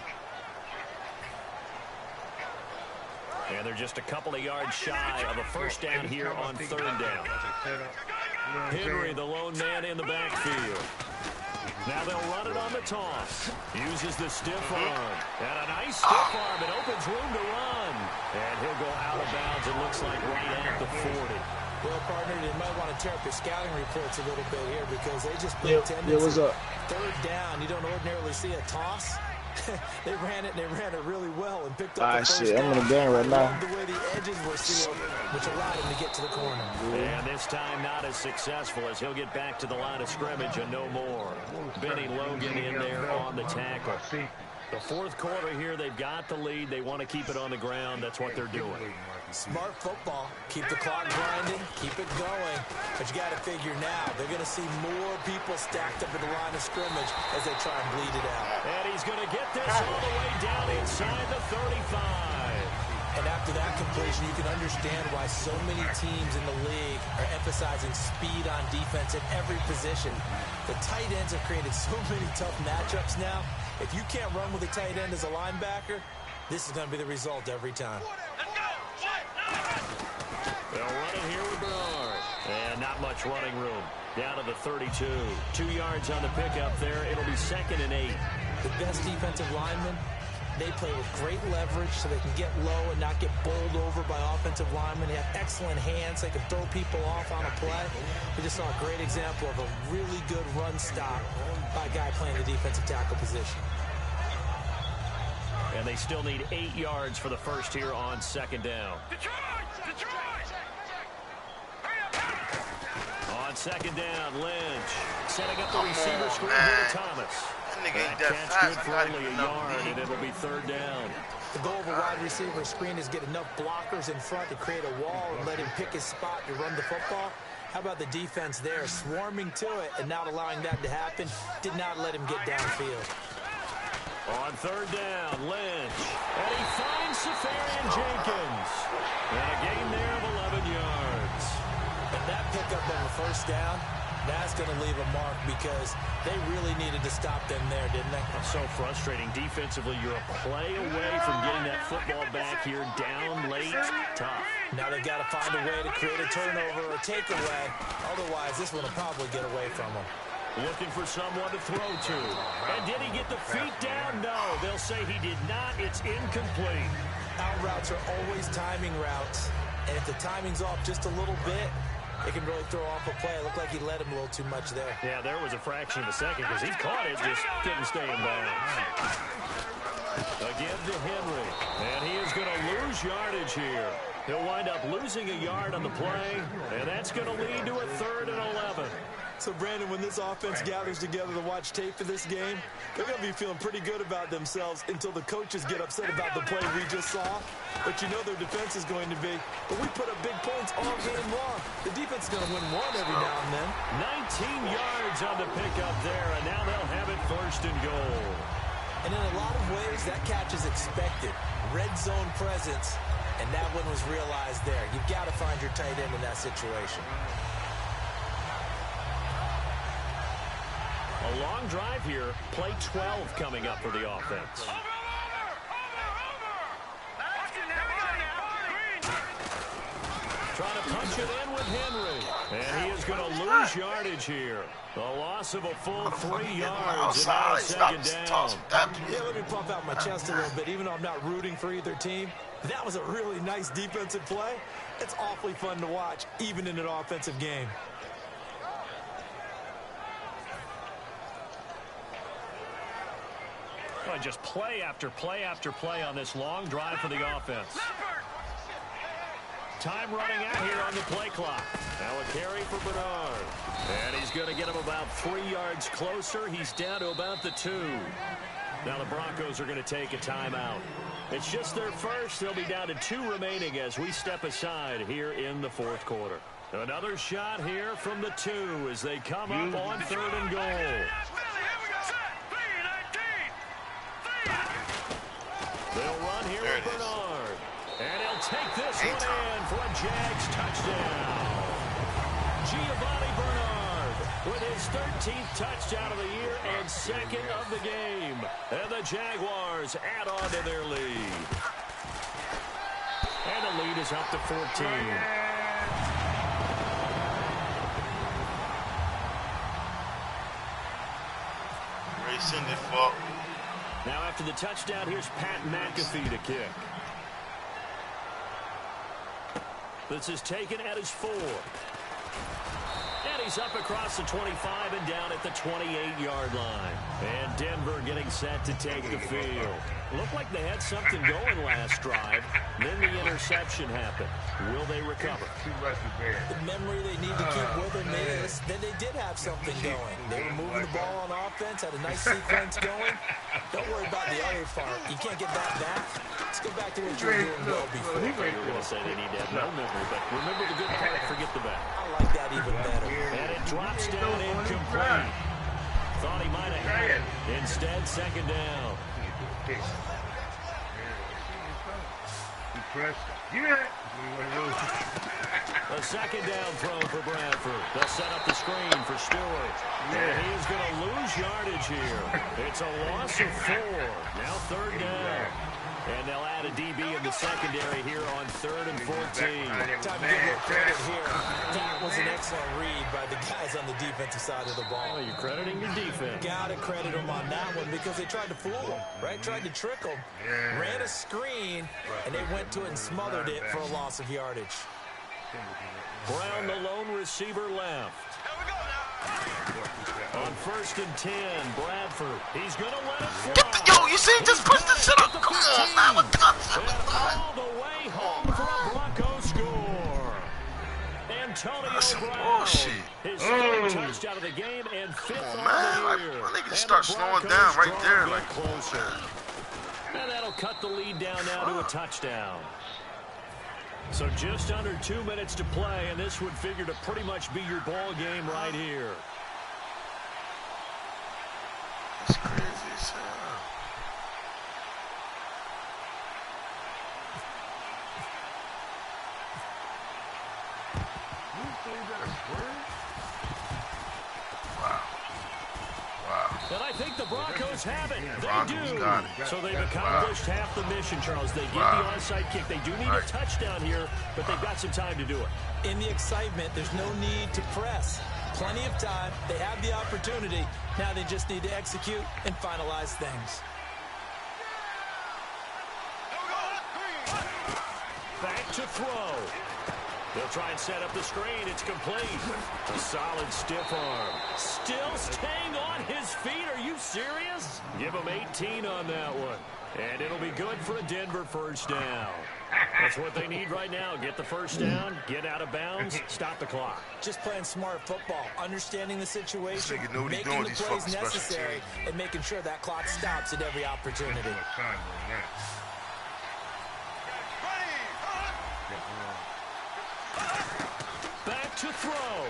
Speaker 2: And they're just a couple of yards shy of a first down here on 3rd down. Henry, the lone man in the backfield. Now they'll run it on the toss. Uses the stiff arm. And a nice stiff arm. It opens room to run. And he'll go out of bounds, it looks like, right at the 40.
Speaker 1: Well, partner, they might want to tear up their scouting reports a little bit here because they just put attendance
Speaker 6: what's up?
Speaker 1: 3rd down. You don't ordinarily see a toss. They ran it really well and picked up the first
Speaker 6: shit, I'm in the game right now.
Speaker 1: The way the edges were sealed, which allowed him to get to the corner.
Speaker 2: And this time not as successful as he'll get back to the line of scrimmage and no more. Benny Logan in there on the tackle. The 4th quarter here, they've got the lead. They want to keep it on the ground. That's what they're doing.
Speaker 1: Smart football. Keep the clock grinding. Keep it going. But you got to figure now, they're going to see more people stacked up at the line of scrimmage as they try and bleed it out.
Speaker 2: And he's going to get this all the way down inside the 35.
Speaker 1: And after that completion, you can understand why so many teams in the league are emphasizing speed on defense at every position. The tight ends have created so many tough matchups now. If you can't run with a tight end as a linebacker, this is going to be the result every time.
Speaker 2: They'll run it here with Bernard. And not much running room. Down to the 32. 2 yards on the pickup there. It'll be 2nd and 8.
Speaker 1: The best defensive linemen, they play with great leverage so they can get low and not get bowled over by offensive linemen. They have excellent hands. They can throw people off on a play. We just saw a great example of a really good run stop by a guy playing the defensive tackle position.
Speaker 2: And they still need 8 yards for the first here on 2nd down. On 2nd down, Lynch setting up the receiver screen here to Thomas.
Speaker 5: That
Speaker 2: catch good for only a yard, and it'll be 3rd down.
Speaker 1: The goal of a wide receiver screen is get enough blockers in front to create a wall and let him pick his spot to run the football. How about the defense there, swarming to it and not allowing that to happen? Did not let him get downfield.
Speaker 2: On 3rd down, Lynch. And he finds Safarian Jenkins. And a gain there of 11 yards.
Speaker 1: And that pickup of a first down That's going to leave a mark because they really needed to stop them there, didn't they?
Speaker 2: So frustrating. Defensively, you're a play away from getting that football back here. Down late, tough.
Speaker 1: Now they've got to find a way to create a turnover or takeaway. Otherwise, this one will probably get away from them.
Speaker 2: Looking for someone to throw to. And did he get the feet down? No. They'll say he did not. It's incomplete.
Speaker 1: Out routes are always timing routes. And if the timing's off just a little bit, it can really throw off a play. It looked like he let him a little too much there.
Speaker 2: Yeah, there was a fraction of a second because he caught it, just didn't stay in bounds. Again to Henry. And he is going to lose yardage here. He'll wind up losing a yard on the play, and that's going to lead to a 3rd and 11.
Speaker 1: So, Brandon, when this offense gathers together to watch tape for this game, they're going to be feeling pretty good about themselves until the coaches get upset about the play we just saw. But you know their defense is going to be, but we put up big points all game long. The defense is going to win one every now and then.
Speaker 2: 19 yards on the pickup there, and now they'll have it 1st and goal.
Speaker 1: And in a lot of ways, that catch is expected. Red zone presence, and that one was realized there. You've got to find your tight end in that situation.
Speaker 2: A long drive here. Play 12 coming up for the offense. Trying to punch it in with Henry. And he is going to lose yardage here. A loss of a full 3 yards. And now a 2nd down.
Speaker 1: Yeah, let me pump out my chest a little bit. Even though I'm not rooting for either team, that was a really nice defensive play. It's awfully fun to watch, even in an offensive game.
Speaker 2: Just play after play after play on this long drive for the offense. Time running out here on the play clock. Now a carry for Bernard. And he's going to get him about 3 yards closer. He's down to about the 2. Now the Broncos are going to take a timeout. It's just their first. They'll be down to 2 remaining as we step aside here in the 4th quarter. Another shot here from the 2 as they come up on 3rd and goal. They'll run here with Bernard. And he'll take this one in for a Jags touchdown. Giovanni Bernard with his 13th touchdown of the year and 2nd of the game. And the Jaguars add on to their lead. And the lead is up to 14.
Speaker 5: Racing the fuck.
Speaker 2: Now after the touchdown, here's Pat McAfee to kick. This is taken at his 4. And he's up across the 25 and down at the 28-yard line. And Denver getting set to take the field. Looked like they had something going last drive. Then the interception happened. Will they recover?
Speaker 1: The memory they need to keep with them is that they did have something going. They were moving the ball on offense, had a nice sequence going. Don't worry about the other part. You can't get that back. Let's go back to what you were doing well before.
Speaker 2: You were going to say they need to have no memory, but remember the good part, forget the bad.
Speaker 1: I like that even better.
Speaker 2: And it drops down incomplete. Thought he might have had it. Instead, 2nd down. A 2nd down throw for Bradford. They'll set up the screen for Stewart. And he's going to lose yardage here. It's a loss of 4. Now 3rd down. And they'll add a DB in the secondary here on 3rd and 14.
Speaker 1: Time to give them credit here. That was an excellent read by the guys on the defensive side of the ball.
Speaker 2: Oh, you're crediting your defense.
Speaker 1: Got to credit them on that one because they tried to fool them, right? Tried to trick them. Ran a screen, and they went to it and smothered it for a loss of yardage.
Speaker 2: Brown, the lone receiver, left. On 1st and 10, Bradford. He's going to let it fly.
Speaker 5: Yo, you see, just push the shit up. Come on, man. What the
Speaker 2: all the way home for a Bronco score. Antonio Brown. His 3rd touchdown of the game and 5th on the year.
Speaker 5: I think you start slowing down right there. Like
Speaker 2: closer. And that'll cut the lead down now to a touchdown. So just under 2 minutes to play, and this would figure to pretty much be your ball game right here.
Speaker 5: That's crazy as hell.
Speaker 2: And I think the Broncos have it. They
Speaker 5: Broncos
Speaker 2: do.
Speaker 5: got it.
Speaker 2: So they've accomplished half the mission, Charles. They get the onside kick. They do need a touchdown here, but they've got some time to do it.
Speaker 1: In the excitement, there's no need to press. Plenty of time. They have the opportunity. Now they just need to execute and finalize things.
Speaker 2: Back to throw. They'll try and set up the screen. It's complete. A solid stiff arm. Still staying on his feet. Are you serious? Give him 18 on that one. And it'll be good for a Denver first down. That's what they need right now. Get the first down, get out of bounds, stop the clock.
Speaker 1: Just playing smart football, understanding the situation, making the plays necessary, and making sure that clock stops at every opportunity.
Speaker 2: Back to throw.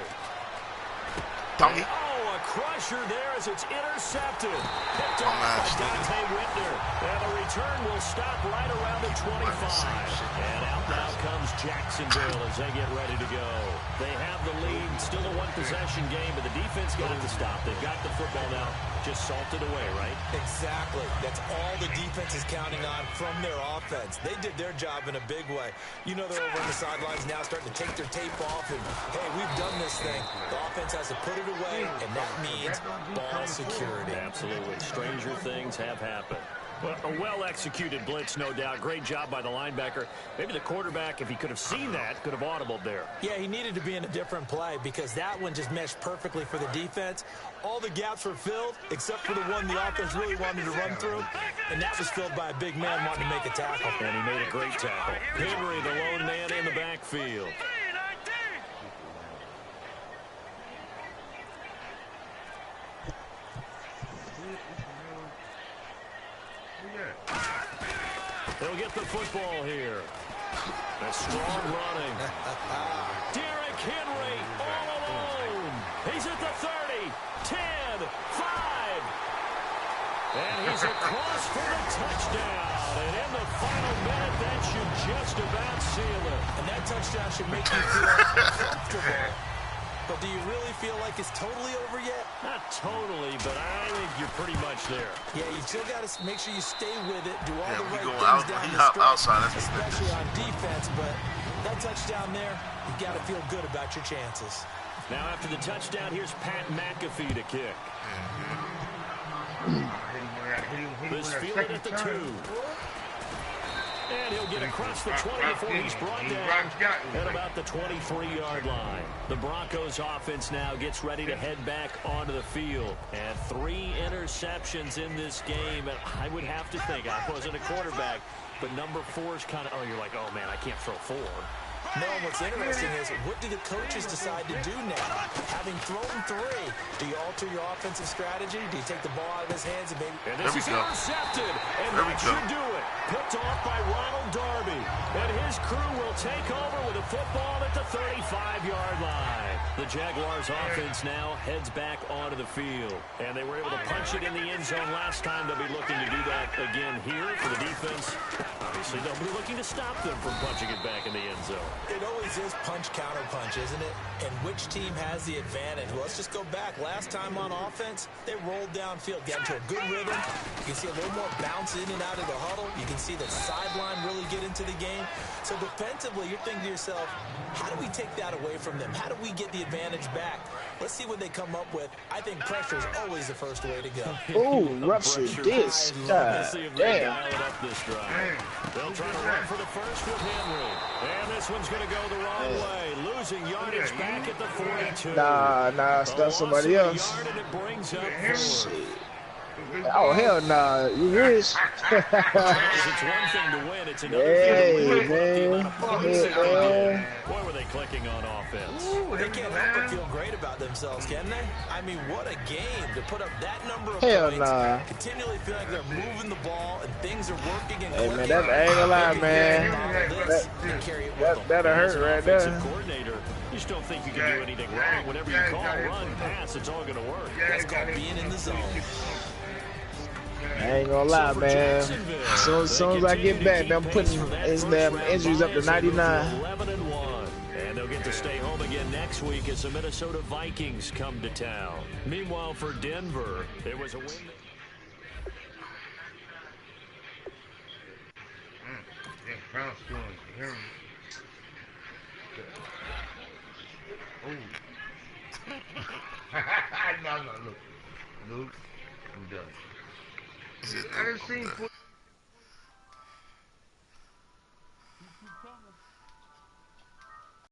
Speaker 5: Dummy.
Speaker 2: Oh, a crusher there as it's intercepted. Picked off by Dante Whitner. And the return will stop right around the 25. And out now comes Jacksonville as they get ready to go. They have the lead. Still a one-possession game, but the defense got to stop. They've got the football now. Just salted away, right?
Speaker 1: Exactly. That's all the defense is counting on from their offense. They did their job in a big way. You know they're over on the sidelines now starting to take their tape off and, hey, we've done this thing. The offense has to put it away, and that means ball security.
Speaker 2: Absolutely. Stranger things have happened. Well, a well-executed blitz, no doubt. Great job by the linebacker. Maybe the quarterback, if he could have seen that, could have audibled there.
Speaker 1: Yeah, he needed to be in a different play because that one just meshed perfectly for the defense. All the gaps were filled except for the one the offense really wanted to run through, and that was filled by a big man wanting to make a tackle.
Speaker 2: And he made a great tackle. Henry, the lone man in the backfield. They'll get the football here. A strong running. Derrick Henry all alone. He's at the 30, 10, 5. And he's across for the touchdown. And in the final minute, that should just about seal it.
Speaker 1: And that touchdown should make you feel comfortable. But do you really feel like it's totally over yet?
Speaker 2: Not totally, but I think you're pretty much there.
Speaker 1: Yeah, you still got to make sure you stay with it, do all the right
Speaker 5: go
Speaker 1: things down the stretch,
Speaker 5: outside,
Speaker 1: especially on defense. But that touchdown there, you got to feel good about your chances.
Speaker 2: Now after the touchdown, here's Pat McAfee to kick. This fielded at the 2. And he'll get across the 20 before he's brought down at about the 23-yard line. The Broncos offense now gets ready to head back onto the field. And 3 interceptions in this game. And I would have to think, I wasn't a quarterback, but number 4 is kind of, oh, you're like, oh, man, I can't throw 4.
Speaker 1: No, what's interesting is what do the coaches decide to do now? Having thrown 3, do you alter your offensive strategy? Do you take the ball out of his hands and maybe...
Speaker 2: And this is intercepted, and that should do it. Picked off by Ronald Darby. And his crew will take over with a football at the 35-yard line. The Jaguars offense now heads back onto the field. And they were able to punch it in the end zone last time. They'll be looking to do that again here for the defense. Obviously, they'll be looking to stop them from punching it back in the end zone.
Speaker 1: It always is punch, counter punch, isn't it? And which team has the advantage? Well, let's just go back. Last time on offense, they rolled downfield, got into a good rhythm. You can see a little more bounce in and out of the huddle. You can see the sideline really get into the game. So defensively, you're thinking to yourself, how do we take that away from them? How do we get the advantage back? Let's see what they come up with. I think pressure is always the first way to go.
Speaker 6: Oh, rupture disc. Damn.
Speaker 2: They'll try to run for the first with Henry. And this one's going to go the wrong way. Losing yardage back at the 42.
Speaker 6: Nah, that's somebody else. Oh, hell nah. You wish.
Speaker 2: It's one thing to win. It's another
Speaker 6: hey,
Speaker 2: thing
Speaker 6: man.
Speaker 2: to Boy, were they clicking on offense.
Speaker 1: They can't help but feel great about themselves, can they? I mean, what a game to put up that number of points.
Speaker 6: Nah.
Speaker 1: Continually feel like they're moving the ball and things are working and
Speaker 6: hey,
Speaker 1: clicking.
Speaker 6: Man, I ain't gonna lie, man. That'll hurt right there.
Speaker 2: Coordinator, you just don't think you can do anything wrong. Whenever you call, run, pass, it's all going to work.
Speaker 1: That's called being in the zone.
Speaker 6: I ain't gonna lie, man. So as soon as I get back, I'm putting his damn injuries up to 99.
Speaker 2: And they'll get the stay home again next week as the Minnesota Vikings come to town. Meanwhile, for Denver, it was a win.
Speaker 4: No, look. I'm done. I done seen